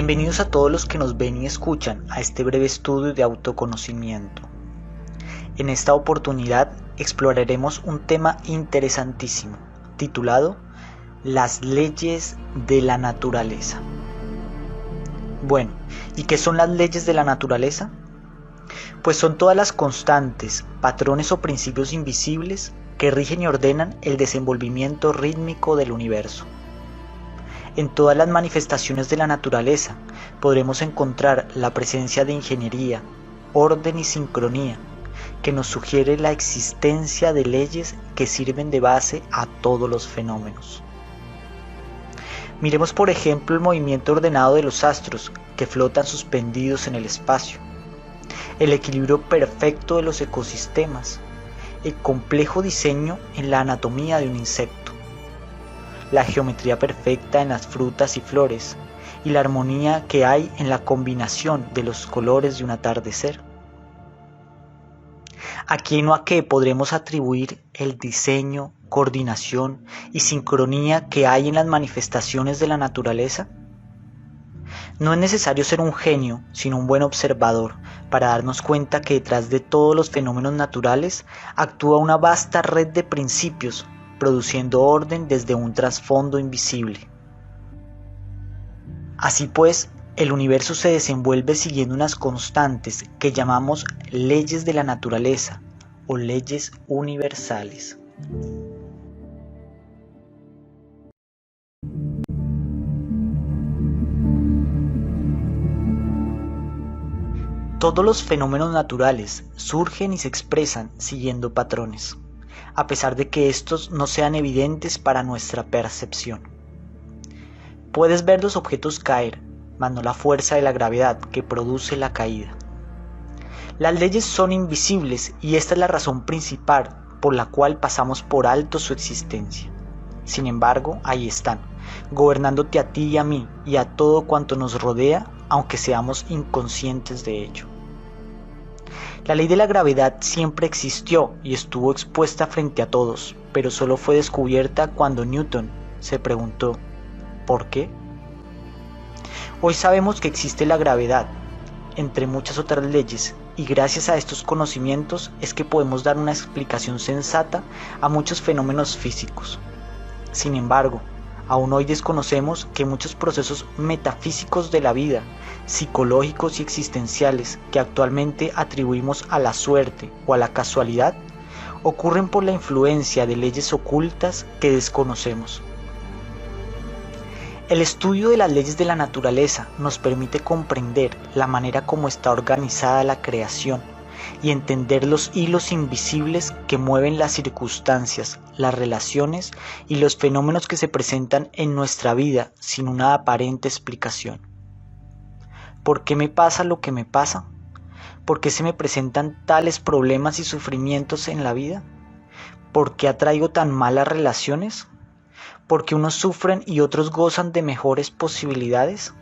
Bienvenidos a todos los que nos ven y escuchan a este breve estudio de autoconocimiento. En esta oportunidad exploraremos un tema interesantísimo, titulado Las leyes de la naturaleza. Bueno, ¿y qué son las leyes de la naturaleza? Pues son todas las constantes, patrones o principios invisibles que rigen y ordenan el desenvolvimiento rítmico del universo. En todas las manifestaciones de la naturaleza podremos encontrar la presencia de ingeniería, orden y sincronía, que nos sugiere la existencia de leyes que sirven de base a todos los fenómenos. Miremos por ejemplo el movimiento ordenado de los astros que flotan suspendidos en el espacio, el equilibrio perfecto de los ecosistemas, el complejo diseño en la anatomía de un insecto, la geometría perfecta en las frutas y flores y la armonía que hay en la combinación de los colores de un atardecer. ¿A quién o a qué podremos atribuir el diseño, coordinación y sincronía que hay en las manifestaciones de la naturaleza? No es necesario ser un genio, sino un buen observador para darnos cuenta que detrás de todos los fenómenos naturales actúa una vasta red de principios produciendo orden desde un trasfondo invisible. Así pues, el universo se desenvuelve siguiendo unas constantes que llamamos leyes de la naturaleza o leyes universales. Todos los fenómenos naturales surgen y se expresan siguiendo patrones, a pesar de que estos no sean evidentes para nuestra percepción. Puedes ver los objetos caer, mas no la fuerza de la gravedad que produce la caída. Las leyes son invisibles y esta es la razón principal por la cual pasamos por alto su existencia. Sin embargo, ahí están, gobernándote a ti y a mí y a todo cuanto nos rodea, aunque seamos inconscientes de ello. La ley de la gravedad siempre existió y estuvo expuesta frente a todos, pero solo fue descubierta cuando Newton se preguntó ¿por qué? Hoy sabemos que existe la gravedad, entre muchas otras leyes, y gracias a estos conocimientos es que podemos dar una explicación sensata a muchos fenómenos físicos. Sin embargo, aún hoy desconocemos que muchos procesos metafísicos de la vida, psicológicos y existenciales que actualmente atribuimos a la suerte o a la casualidad, ocurren por la influencia de leyes ocultas que desconocemos. El estudio de las leyes de la naturaleza nos permite comprender la manera como está organizada la creación y entender los hilos invisibles que mueven las circunstancias, las relaciones y los fenómenos que se presentan en nuestra vida sin una aparente explicación. ¿Por qué me pasa lo que me pasa? ¿Por qué se me presentan tales problemas y sufrimientos en la vida? ¿Por qué atraigo tan malas relaciones? ¿Por qué unos sufren y otros gozan de mejores posibilidades?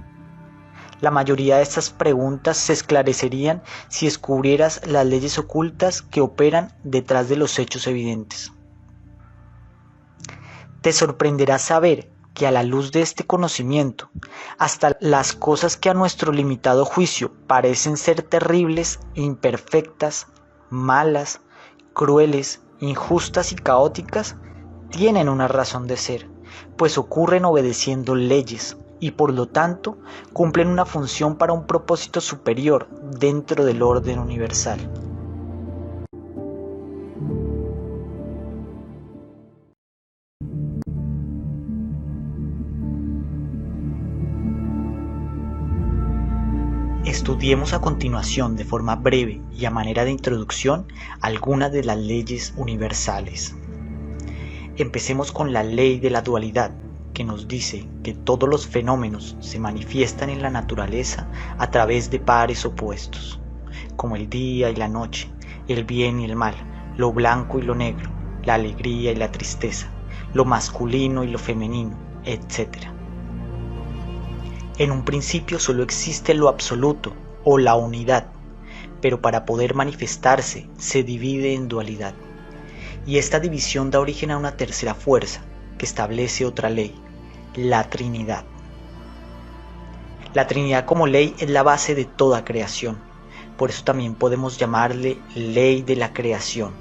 La mayoría de estas preguntas se esclarecerían si descubrieras las leyes ocultas que operan detrás de los hechos evidentes. Te sorprenderá saber que a la luz de este conocimiento, hasta las cosas que a nuestro limitado juicio parecen ser terribles, imperfectas, malas, crueles, injustas y caóticas, tienen una razón de ser, pues ocurren obedeciendo leyes y por lo tanto cumplen una función para un propósito superior dentro del orden universal. Estudiemos a continuación de forma breve y a manera de introducción algunas de las leyes universales. Empecemos con la ley de la dualidad, que nos dice que todos los fenómenos se manifiestan en la naturaleza a través de pares opuestos, como el día y la noche, el bien y el mal, lo blanco y lo negro, la alegría y la tristeza, lo masculino y lo femenino, etc. En un principio solo existe lo absoluto o la unidad, pero para poder manifestarse se divide en dualidad. Y esta división da origen a una tercera fuerza que establece otra ley, la Trinidad. La Trinidad como ley es la base de toda creación. Por eso también podemos llamarle ley de la creación,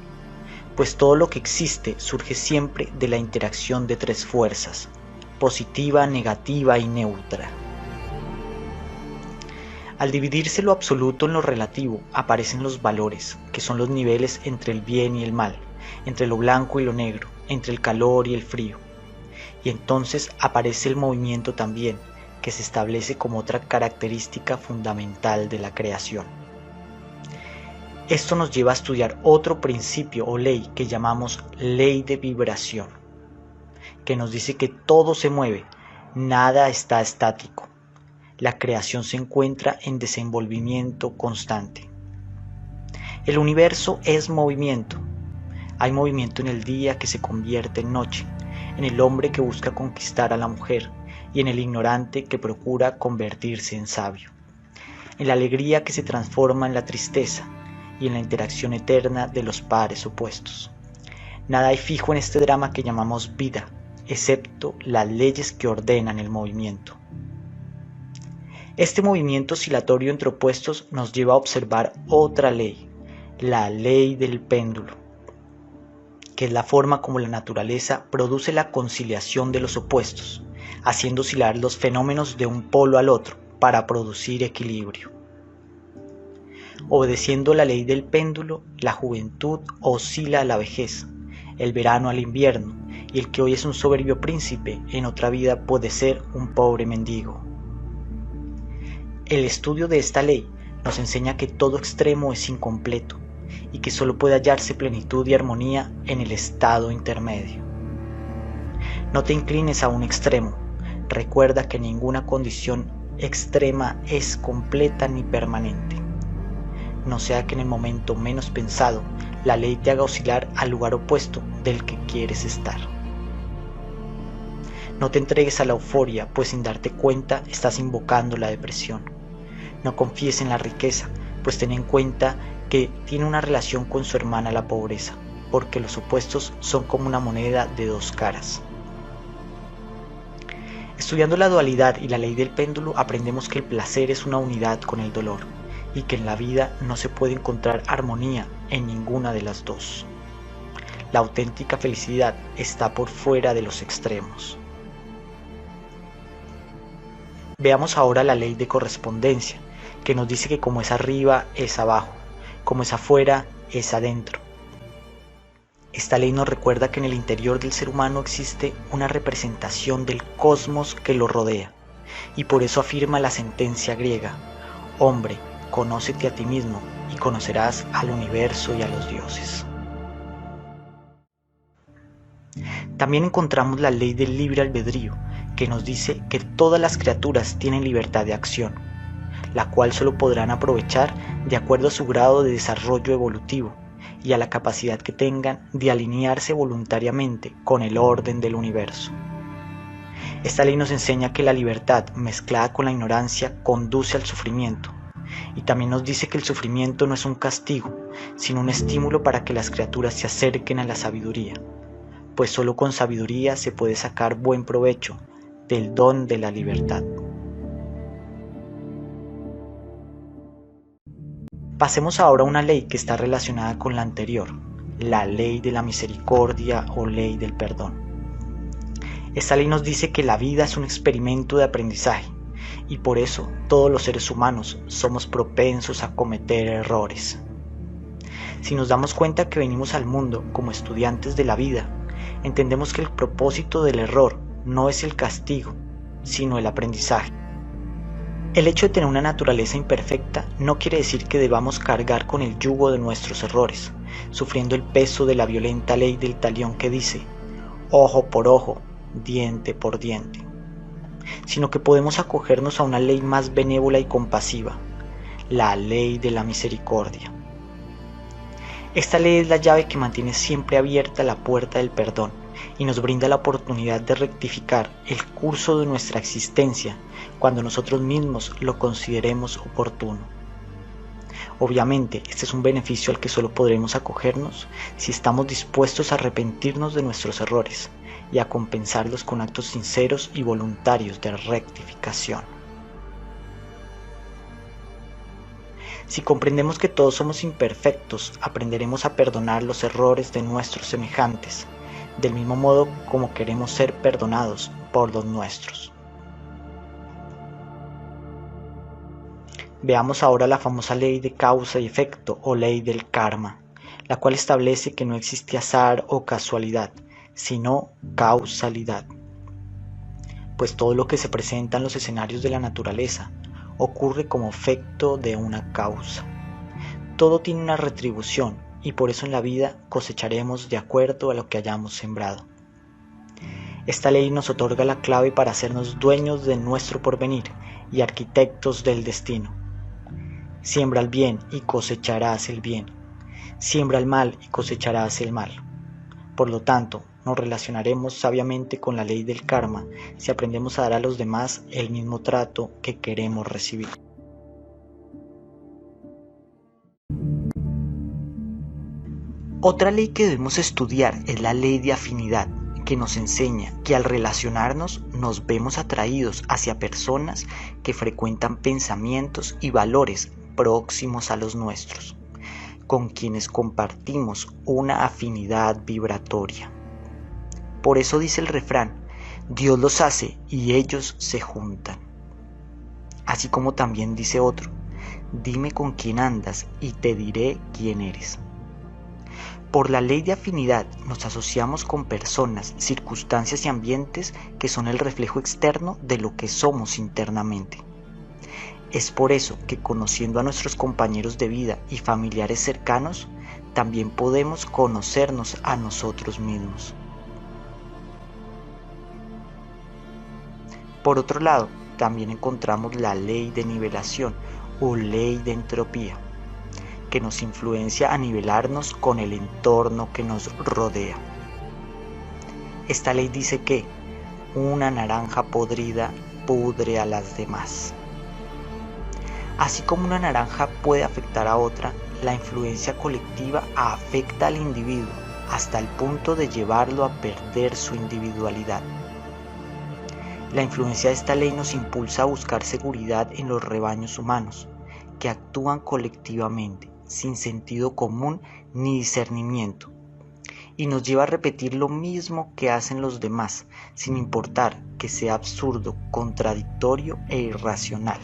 pues todo lo que existe surge siempre de la interacción de tres fuerzas: positiva, negativa y neutra. Al dividirse lo absoluto en lo relativo, aparecen los valores, que son los niveles entre el bien y el mal, entre lo blanco y lo negro, entre el calor y el frío. Y entonces aparece el movimiento también, que se establece como otra característica fundamental de la creación. Esto nos lleva a estudiar otro principio o ley que llamamos ley de vibración, que nos dice que todo se mueve, nada está estático. La creación se encuentra en desenvolvimiento constante. El universo es movimiento. Hay movimiento en el día que se convierte en noche, en el hombre que busca conquistar a la mujer y en el ignorante que procura convertirse en sabio, en la alegría que se transforma en la tristeza y en la interacción eterna de los pares opuestos. Nada hay fijo en este drama que llamamos vida, excepto las leyes que ordenan el movimiento. Este movimiento oscilatorio entre opuestos nos lleva a observar otra ley, la ley del péndulo, que es la forma como la naturaleza produce la conciliación de los opuestos, haciendo oscilar los fenómenos de un polo al otro para producir equilibrio. Obedeciendo la ley del péndulo, la juventud oscila a la vejez, el verano al invierno, y el que hoy es un soberbio príncipe, en otra vida puede ser un pobre mendigo. El estudio de esta ley nos enseña que todo extremo es incompleto y que solo puede hallarse plenitud y armonía en el estado intermedio. No te inclines a un extremo, recuerda que ninguna condición extrema es completa ni permanente. No sea que en el momento menos pensado la ley te haga oscilar al lugar opuesto del que quieres estar. No te entregues a la euforia, pues sin darte cuenta estás invocando la depresión. No confíes en la riqueza, pues ten en cuenta que tiene una relación con su hermana la pobreza, porque los opuestos son como una moneda de dos caras. Estudiando la dualidad y la ley del péndulo, aprendemos que el placer es una unidad con el dolor, y que en la vida no se puede encontrar armonía en ninguna de las dos. La auténtica felicidad está por fuera de los extremos. Veamos ahora la ley de correspondencia, que nos dice que como es arriba es abajo, como es afuera es adentro. Esta ley nos recuerda que en el interior del ser humano existe una representación del cosmos que lo rodea, y por eso afirma la sentencia griega: hombre, conócete a ti mismo y conocerás al universo y a los dioses. También encontramos la ley del libre albedrío, que nos dice que todas las criaturas tienen libertad de acción, la cual solo podrán aprovechar de acuerdo a su grado de desarrollo evolutivo y a la capacidad que tengan de alinearse voluntariamente con el orden del universo. Esta ley nos enseña que la libertad mezclada con la ignorancia conduce al sufrimiento, y también nos dice que el sufrimiento no es un castigo, sino un estímulo para que las criaturas se acerquen a la sabiduría, pues solo con sabiduría se puede sacar buen provecho del don de la libertad. Pasemos ahora a una ley que está relacionada con la anterior, la ley de la misericordia o ley del perdón. Esta ley nos dice que la vida es un experimento de aprendizaje y por eso todos los seres humanos somos propensos a cometer errores. Si nos damos cuenta que venimos al mundo como estudiantes de la vida, entendemos que el propósito del error no es el castigo, sino el aprendizaje. El hecho de tener una naturaleza imperfecta no quiere decir que debamos cargar con el yugo de nuestros errores, sufriendo el peso de la violenta ley del talión que dice: ojo por ojo, diente por diente, sino que podemos acogernos a una ley más benévola y compasiva, la ley de la misericordia. Esta ley es la llave que mantiene siempre abierta la puerta del perdón y nos brinda la oportunidad de rectificar el curso de nuestra existencia cuando nosotros mismos lo consideremos oportuno. Obviamente, este es un beneficio al que solo podremos acogernos si estamos dispuestos a arrepentirnos de nuestros errores y a compensarlos con actos sinceros y voluntarios de rectificación. Si comprendemos que todos somos imperfectos, aprenderemos a perdonar los errores de nuestros semejantes, del mismo modo como queremos ser perdonados por los nuestros. Veamos ahora la famosa ley de causa y efecto o ley del karma, la cual establece que no existe azar o casualidad, sino causalidad. Pues todo lo que se presenta en los escenarios de la naturaleza ocurre como efecto de una causa. Todo tiene una retribución y por eso en la vida cosecharemos de acuerdo a lo que hayamos sembrado. Esta ley nos otorga la clave para hacernos dueños de nuestro porvenir y arquitectos del destino. Siembra el bien y cosecharás el bien. Siembra el mal y cosecharás el mal. Por lo tanto, nos relacionaremos sabiamente con la ley del karma si aprendemos a dar a los demás el mismo trato que queremos recibir. Otra ley que debemos estudiar es la ley de afinidad, que nos enseña que al relacionarnos nos vemos atraídos hacia personas que frecuentan pensamientos y valores próximos a los nuestros, con quienes compartimos una afinidad vibratoria. Por eso dice el refrán, Dios los hace y ellos se juntan. Así como también dice otro, dime con quién andas y te diré quién eres. Por la ley de afinidad nos asociamos con personas, circunstancias y ambientes que son el reflejo externo de lo que somos internamente. Es por eso que conociendo a nuestros compañeros de vida y familiares cercanos, también podemos conocernos a nosotros mismos. Por otro lado, también encontramos la ley de nivelación o ley de entropía, que nos influencia a nivelarnos con el entorno que nos rodea. Esta ley dice que una naranja podrida pudre a las demás. Así como una naranja puede afectar a otra, la influencia colectiva afecta al individuo hasta el punto de llevarlo a perder su individualidad. La influencia de esta ley nos impulsa a buscar seguridad en los rebaños humanos, que actúan colectivamente, sin sentido común ni discernimiento, y nos lleva a repetir lo mismo que hacen los demás, sin importar que sea absurdo, contradictorio e irracional.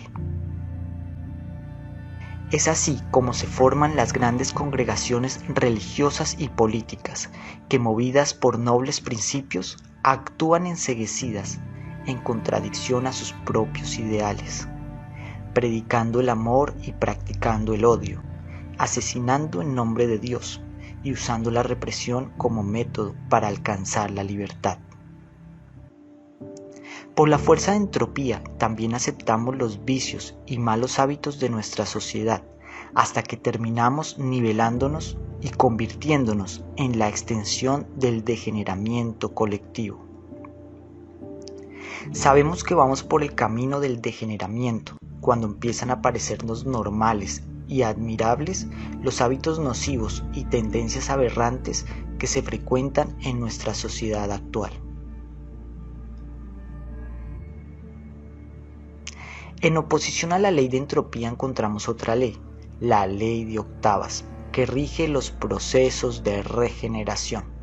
Es así como se forman las grandes congregaciones religiosas y políticas, que movidas por nobles principios, actúan enceguecidas, en contradicción a sus propios ideales, predicando el amor y practicando el odio, asesinando en nombre de Dios y usando la represión como método para alcanzar la libertad. Por la fuerza de entropía también aceptamos los vicios y malos hábitos de nuestra sociedad, hasta que terminamos nivelándonos y convirtiéndonos en la extensión del degeneramiento colectivo. Sabemos que vamos por el camino del degeneramiento cuando empiezan a parecernos normales y admirables los hábitos nocivos y tendencias aberrantes que se frecuentan en nuestra sociedad actual. En oposición a la ley de entropía encontramos otra ley, la ley de octavas, que rige los procesos de regeneración.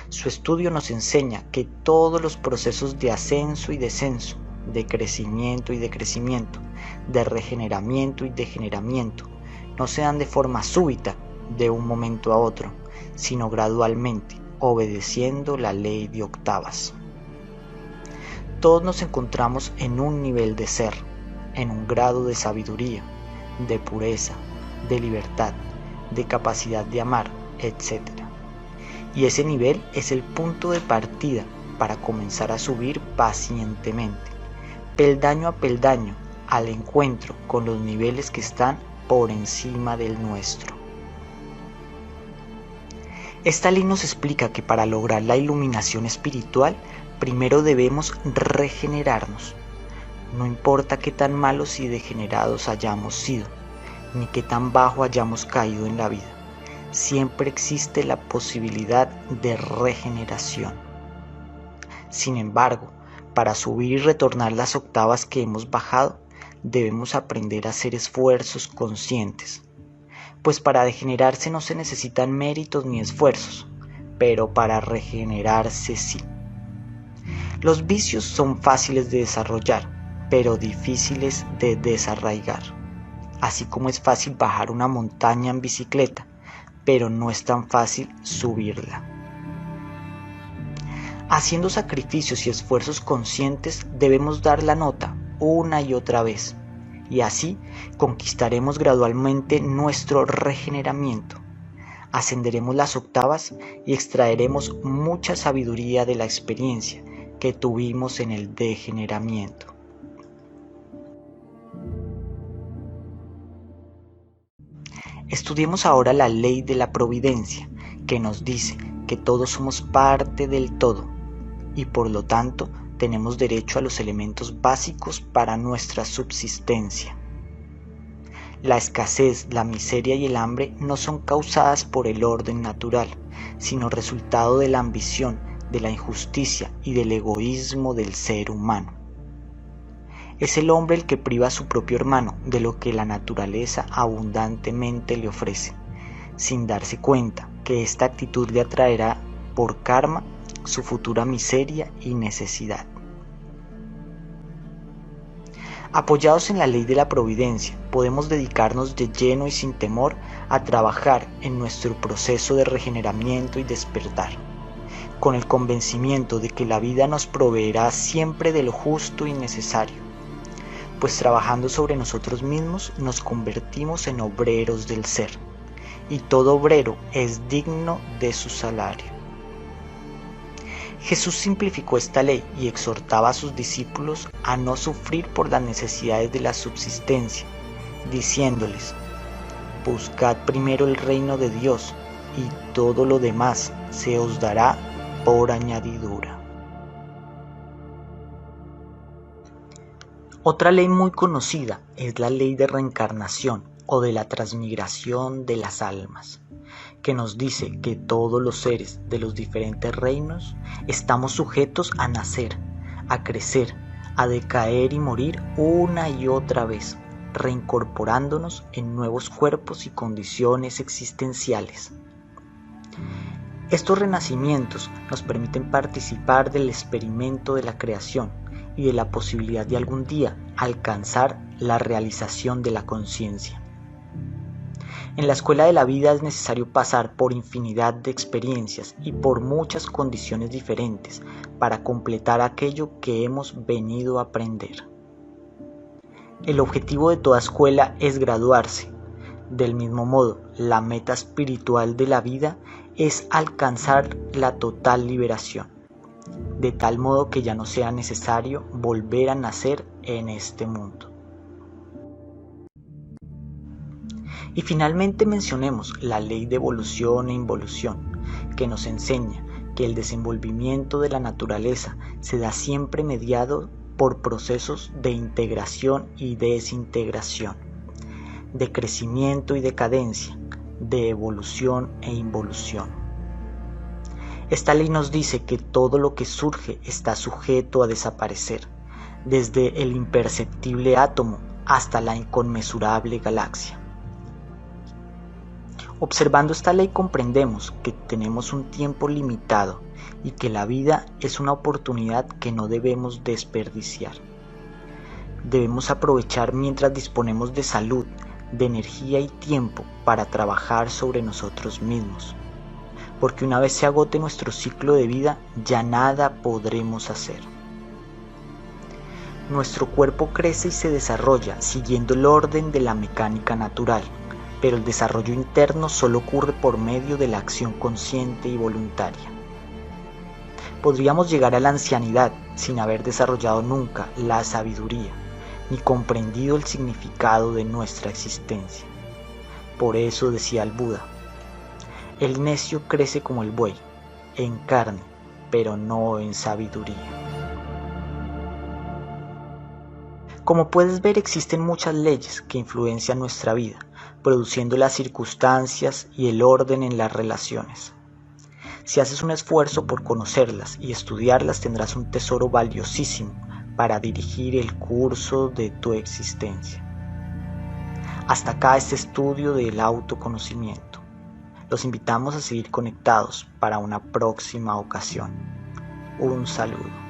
Su estudio nos enseña que todos los procesos de ascenso y descenso, de crecimiento y decrecimiento, de regeneramiento y degeneramiento, no se dan de forma súbita, de un momento a otro, sino gradualmente, obedeciendo la ley de octavas. Todos nos encontramos en un nivel de ser, en un grado de sabiduría, de pureza, de libertad, de capacidad de amar, etc. Y ese nivel es el punto de partida para comenzar a subir pacientemente, peldaño a peldaño, al encuentro con los niveles que están por encima del nuestro. Esta ley nos explica que para lograr la iluminación espiritual, primero debemos regenerarnos. No importa qué tan malos y degenerados hayamos sido, ni qué tan bajo hayamos caído en la vida, siempre existe la posibilidad de regeneración. Sin embargo, para subir y retornar las octavas que hemos bajado, debemos aprender a hacer esfuerzos conscientes, pues para degenerarse no se necesitan méritos ni esfuerzos, pero para regenerarse sí. Los vicios son fáciles de desarrollar, pero difíciles de desarraigar, así como es fácil bajar una montaña en bicicleta, pero no es tan fácil subirla. Haciendo sacrificios y esfuerzos conscientes debemos dar la nota una y otra vez, y así conquistaremos gradualmente nuestro regeneramiento. Ascenderemos las octavas y extraeremos mucha sabiduría de la experiencia que tuvimos en el degeneramiento. Estudiemos ahora la ley de la providencia, que nos dice que todos somos parte del todo y por lo tanto tenemos derecho a los elementos básicos para nuestra subsistencia. La escasez, la miseria y el hambre no son causadas por el orden natural, sino resultado de la ambición, de la injusticia y del egoísmo del ser humano. Es el hombre el que priva a su propio hermano de lo que la naturaleza abundantemente le ofrece, sin darse cuenta que esta actitud le atraerá por karma su futura miseria y necesidad. Apoyados en la ley de la providencia, podemos dedicarnos de lleno y sin temor a trabajar en nuestro proceso de regeneramiento y despertar, con el convencimiento de que la vida nos proveerá siempre de lo justo y necesario, pues trabajando sobre nosotros mismos nos convertimos en obreros del ser, y todo obrero es digno de su salario. Jesús simplificó esta ley y exhortaba a sus discípulos a no sufrir por las necesidades de la subsistencia, diciéndoles: buscad primero el reino de Dios y todo lo demás se os dará por añadidura. Otra ley muy conocida es la ley de reencarnación o de la transmigración de las almas, que nos dice que todos los seres de los diferentes reinos estamos sujetos a nacer, a crecer, a decaer y morir una y otra vez, reincorporándonos en nuevos cuerpos y condiciones existenciales. Estos renacimientos nos permiten participar del experimento de la creación y de la posibilidad de algún día alcanzar la realización de la conciencia. En la escuela de la vida es necesario pasar por infinidad de experiencias y por muchas condiciones diferentes para completar aquello que hemos venido a aprender. El objetivo de toda escuela es graduarse. Del mismo modo, la meta espiritual de la vida es alcanzar la total liberación, de tal modo que ya no sea necesario volver a nacer en este mundo. Y finalmente mencionemos la ley de evolución e involución, que nos enseña que el desenvolvimiento de la naturaleza se da siempre mediado por procesos de integración y desintegración, de crecimiento y decadencia, de evolución e involución. Esta ley nos dice que todo lo que surge está sujeto a desaparecer, desde el imperceptible átomo hasta la inconmensurable galaxia. Observando esta ley comprendemos que tenemos un tiempo limitado y que la vida es una oportunidad que no debemos desperdiciar. Debemos aprovechar mientras disponemos de salud, de energía y tiempo para trabajar sobre nosotros mismos, porque una vez se agote nuestro ciclo de vida ya nada podremos hacer. Nuestro cuerpo crece y se desarrolla siguiendo el orden de la mecánica natural, pero el desarrollo interno solo ocurre por medio de la acción consciente y voluntaria. Podríamos llegar a la ancianidad sin haber desarrollado nunca la sabiduría, ni comprendido el significado de nuestra existencia. Por eso decía el Buda: el necio crece como el buey, en carne, pero no en sabiduría. Como puedes ver, existen muchas leyes que influencian nuestra vida, produciendo las circunstancias y el orden en las relaciones. Si haces un esfuerzo por conocerlas y estudiarlas, tendrás un tesoro valiosísimo para dirigir el curso de tu existencia. Hasta acá este estudio del autoconocimiento. Los invitamos a seguir conectados para una próxima ocasión. Un saludo.